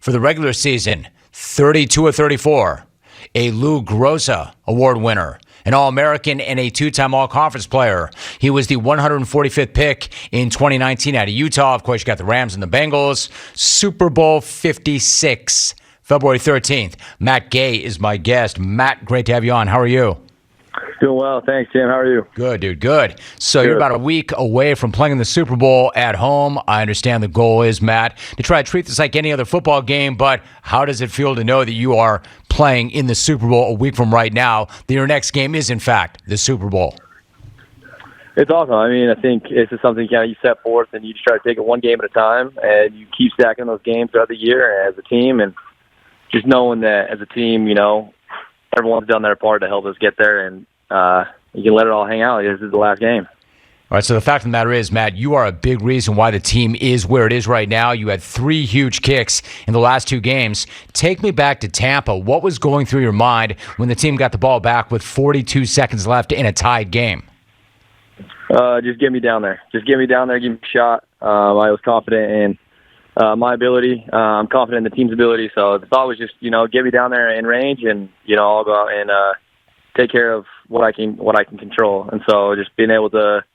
for the regular season, 32 of 34, a Lou Groza Award winner, an All-American and a two-time All-Conference player. He was the 145th pick in 2019 out of Utah. Of course, you got the Rams and the Bengals. Super Bowl 56, February 13th. Matt Gay is my guest. Matt, great to have you on. How are you? Doing well. Thanks, Jim. How are you? Good, dude. Good. So You're about a week away from playing in the Super Bowl at home. I understand the goal is, Matt, to try to treat this like any other football game, but how does it feel to know that you are playing in the Super Bowl a week from right now, that your next game is, in fact, the Super Bowl? It's awesome. I mean, I think it's just something kind of you set forth and you just try to take it one game at a time, and you keep stacking those games throughout the year as a team, and just knowing that as a team, everyone's done their part to help us get there, and you can let it all hang out. This is the last game. All right, so the fact of the matter is, Matt, you are a big reason why the team is where it is right now. You had 3 huge kicks in the last 2 games. Take me back to Tampa. What was going through your mind when the team got the ball back with 42 seconds left in a tied game? Just get me down there. Just get me down there, give me a shot. I was confident in my ability. I'm confident in the team's ability. So the thought was just, get me down there in range, and I'll go out and take care of what I can control. And so just being able to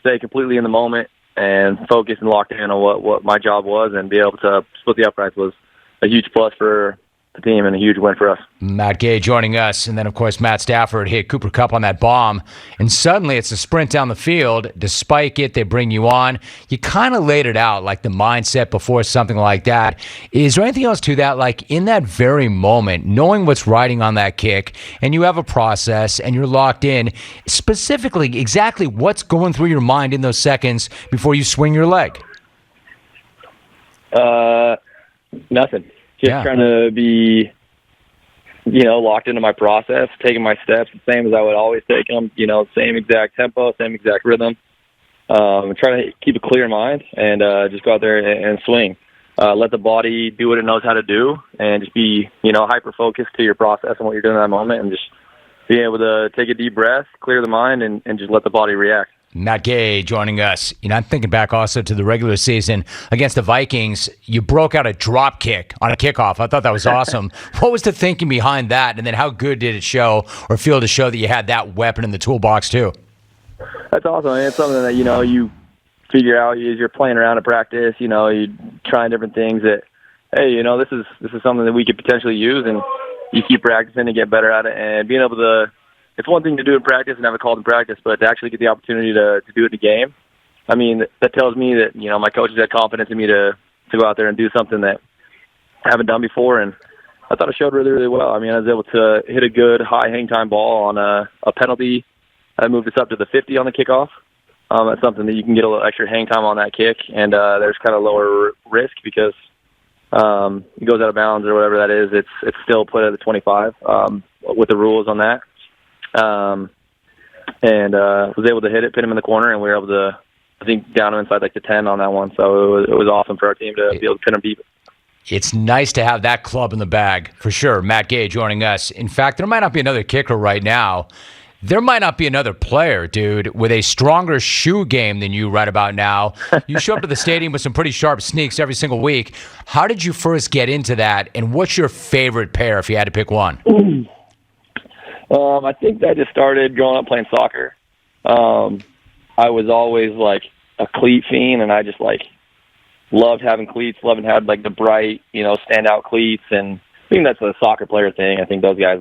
stay completely in the moment and focus and locked in on what my job was, and be able to split the uprights was a huge plus for the team and a huge win for us. Matt Gay joining us, and then of course Matt Stafford hit Cooper Kupp on that bomb, and suddenly it's a sprint down the field. Despite it, they bring you on. You kind of laid it out, like the mindset before something like that. Is there anything else to that, like in that very moment, knowing what's riding on that kick, and you have a process and you're locked in, specifically exactly what's going through your mind in those seconds before you swing your leg? Nothing. Just trying to be, locked into my process, taking my steps the same as I would always take them, same exact tempo, same exact rhythm. Trying to keep a clear mind and just go out there and swing. Let the body do what it knows how to do, and just be, hyper-focused to your process and what you're doing in that moment, and just being able to take a deep breath, clear the mind, and just let the body react. Matt Gay joining us. I'm thinking back also to the regular season against the Vikings. You broke out a drop kick on a kickoff. I thought that was awesome. What was the thinking behind that? And then how good did it show or feel to show that you had that weapon in the toolbox too? That's awesome. It's something that, you figure out as you're playing around at practice. You're trying different things that, hey, this is something that we could potentially use, and you keep practicing and get better at it, and being able to. It's one thing to do in practice and have it called in practice, but to actually get the opportunity to do it in a game, I mean, that tells me that, my coaches had confidence in me to go out there and do something that I haven't done before, and I thought it showed really, really well. I mean, I was able to hit a good high hang time ball on a penalty. I moved us up to the 50 on the kickoff. That's something that you can get a little extra hang time on that kick, and there's kind of lower risk because it goes out of bounds or whatever that is. It's still put at the 25 with the rules on that. And was able to hit it, pin him in the corner, and we were able to, I think, down him inside like the 10 on that one. So it was awesome for our team to be able to pin him deep. It's nice to have that club in the bag, for sure. Matt Gay joining us. In fact, there might not be another kicker right now. There might not be another player, dude, with a stronger shoe game than you right about now. You show up to the stadium with some pretty sharp sneaks every single week. How did you first get into that, and what's your favorite pair if you had to pick one? I think that just started growing up playing soccer. I was always like a cleat fiend, and I just loved having cleats, loving having the bright, standout cleats. And I think that's a soccer player thing. I think those guys,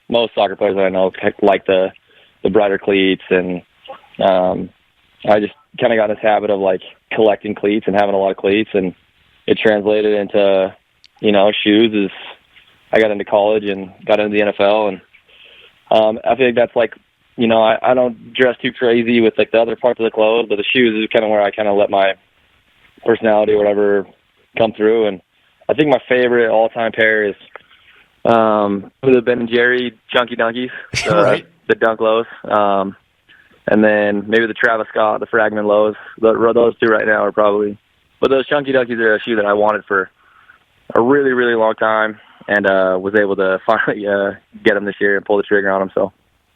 most soccer players that I know, like the brighter cleats. And I just kind of got in this habit of collecting cleats and having a lot of cleats, and it translated into shoes as I got into college and got into the NFL. And I feel like that's I don't dress too crazy with the other parts of the clothes, but the shoes is kind of where I kind of let my personality or whatever come through. And I think my favorite all-time pair is the Ben & Jerry Chunky Dunkies, right. The Dunk Lows, and then maybe the Travis Scott, the Fragment Lows. Those two right now are probably, but those Chunky Dunkies are a shoe that I wanted for a really, really long time, and was able to finally get them this year and pull the trigger on them. So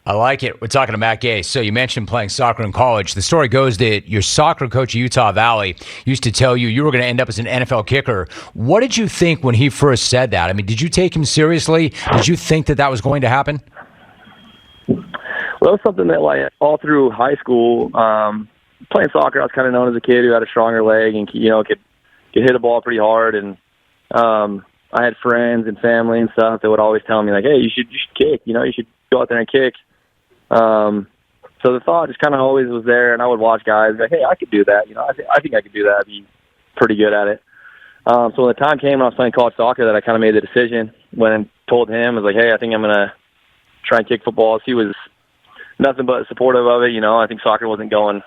I like it. We're talking to Matt Gay. So you mentioned playing soccer in college. The story goes that your soccer coach at Utah Valley used to tell you were going to end up as an NFL kicker. What did you think when he first said that? I mean, did you take him seriously? Did you think that was going to happen? Well, it was something that, like, all through high school, playing soccer, I was kind of known as a kid who had a stronger leg and, could hit a ball pretty hard. And I had friends and family and stuff that would always tell me, like, hey, you should kick. You should go out there and kick. So the thought just kind of always was there, and I would watch guys like, hey, I could do that. I think I could do that. I'd be pretty good at it. So when the time came when I was playing college soccer that I kind of made the decision, when I told him, I was like, hey, I think I'm going to try and kick footballs. He was nothing but supportive of it. I think soccer wasn't going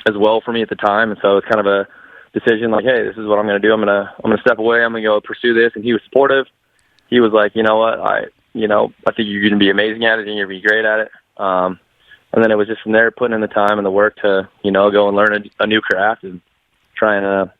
as well for me at the time, and so it's kind of a decision like, hey, this is what I'm going to do. I'm going to step away. I'm going to go pursue this. And he was supportive. He was like, you know what, I think you're going to be amazing at it, and you're going to be great at it. And then it was just from there, putting in the time and the work to, go and learn a new craft and trying to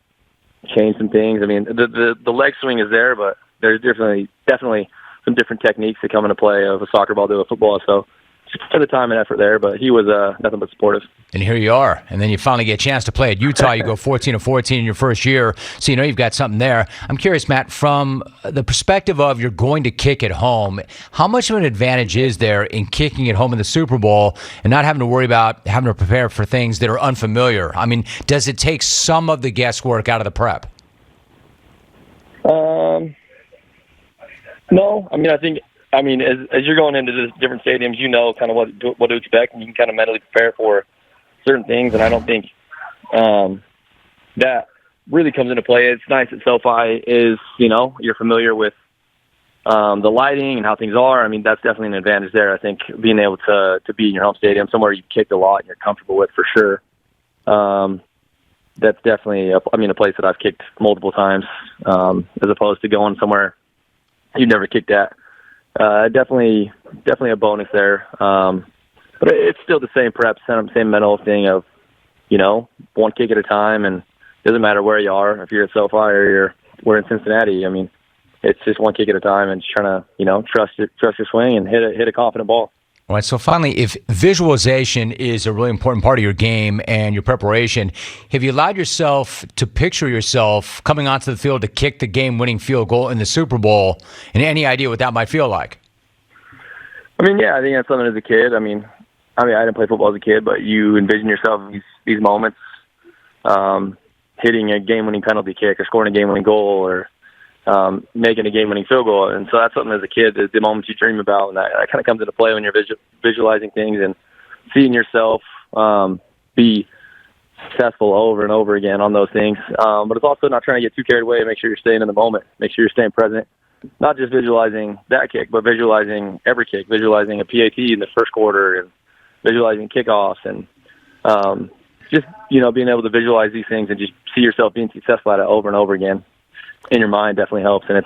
change some things. I mean, the leg swing is there, but there's definitely some different techniques that come into play of a soccer ball to a football. So just put the time and effort there, but he was nothing but supportive. And here you are. And then you finally get a chance to play at Utah. You go 14-14 in your first year, so you've got something there. I'm curious, Matt, from the perspective of you're going to kick at home, how much of an advantage is there in kicking at home in the Super Bowl and not having to worry about having to prepare for things that are unfamiliar? I mean, does it take some of the guesswork out of the prep? No. I mean, as you're going into the different stadiums, kind of what to expect, and you can kind of mentally prepare for certain things. And I don't think that really comes into play. It's nice that SoFi is, you're familiar with the lighting and how things are. I mean, that's definitely an advantage there. I think being able to be in your home stadium, somewhere you've kicked a lot and you're comfortable with for sure. That's definitely a place that I've kicked multiple times, as opposed to going somewhere you've never kicked at. Definitely a bonus there. But it's still the same prep, same mental thing of, one kick at a time, and it doesn't matter where you are, if you're at SoFi or we're in Cincinnati. I mean, it's just one kick at a time and just trying to, trust your swing and hit a confident ball. All right, so finally, if visualization is a really important part of your game and your preparation, have you allowed yourself to picture yourself coming onto the field to kick the game-winning field goal in the Super Bowl, and any idea what that might feel like? I mean, yeah, I think that's something as a kid. I mean, I didn't play football as a kid, but you envision yourself in these moments, hitting a game-winning penalty kick or scoring a game-winning goal or making a game-winning field goal. And so that's something as a kid, the moments you dream about, and that kind of comes into play when you're visualizing things and seeing yourself be successful over and over again on those things. But it's also not trying to get too carried away. Make sure you're staying in the moment. Make sure you're staying present. Not just visualizing that kick, but visualizing every kick, visualizing a PAT in the first quarter and visualizing kickoffs and just, being able to visualize these things and just see yourself being successful at it over and over again in your mind definitely helps. And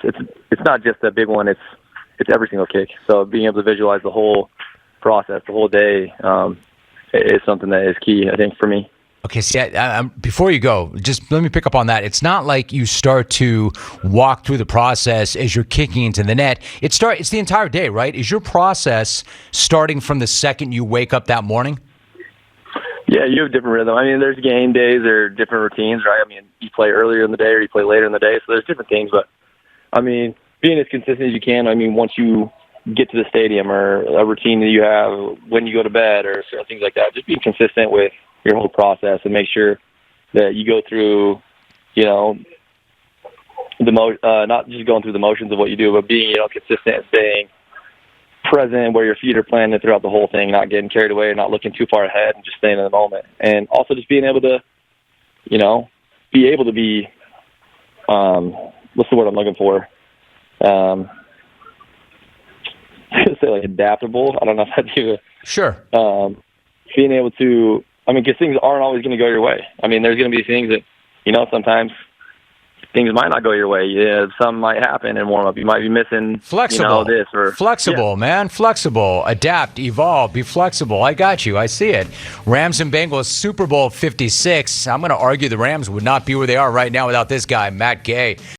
it's not just a big one, it's every single kick. So being able to visualize the whole process, the whole day, is something that is key, I think, for me. Okay, see, before you go, just let me pick up on that. It's not like you start to walk through the process as you're kicking into the net. It's the entire day, right? Is your process starting from the second you wake up that morning? Yeah, you have a different rhythm. I mean, there's game days or different routines, right? I mean, you play earlier in the day or you play later in the day, so there's different things. But, I mean, being as consistent as you can, once you get to the stadium or a routine that you have when you go to bed or certain things like that, just being consistent with your whole process and make sure that you go through, not just going through the motions of what you do, but being, consistent and staying present where your feet are planted throughout the whole thing, not getting carried away, not looking too far ahead and just staying in the moment. And also just being able to, be what's the word I'm looking for? I was going to say like adaptable. I don't know if that's even. Sure. Being able to, because things aren't always going to go your way. There's going to be things that, sometimes things might not go your way. Yeah, some might happen in warm-up. You might be missing flexible. This or flexible, man. Flexible. Adapt, evolve, be flexible. I got you. I see it. Rams and Bengals, Super Bowl 56. I'm going to argue the Rams would not be where they are right now without this guy, Matt Gay.